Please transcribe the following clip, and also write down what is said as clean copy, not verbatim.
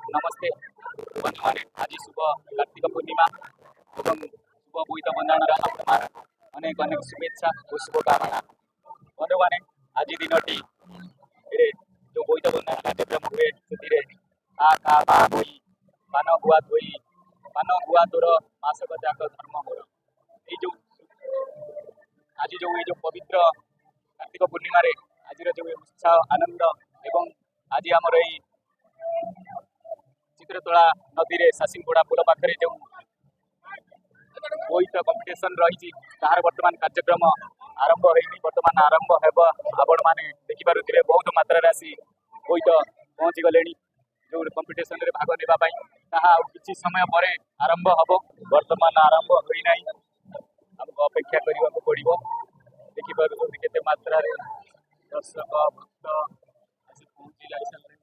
नमस्ते बंधुमाने आज शुभ कार्तिक पूर्णिमा एवं शुभ बोईत बंधाण अनेक अनेक शुभेच्छा और शुभकामना बंधुमाने आज दिनटी जो बोईत बंधाण कार्यक्रम हुए से आ का बा होई पान गुआ धोई पान गुआ तोर मासक जाक धर्म मोर जो आज जो पवित्र कार्तिक पूर्णिमा आज जो उत्साह आनंद एवं आज आमर चित्रतोला नदी रे सासिंगोड़ा पुल पाखे जो बोईत कंपिटिशन रही तार बर्तमान कार्यक्रम आरंभ होनी बर्तमान आरंभ हेब आपण मैंने देखिपे बहुत मात्रा आसी बोईत पहुँची गले जो कंपिटिशन रे भाग नेबाई किसी समय पर आरंभ हम बर्तमान आरंभ होना आमको अपेक्षा करने को पड़ो देखिपुर केते मात्रा दर्शक भक्त पहुँची जा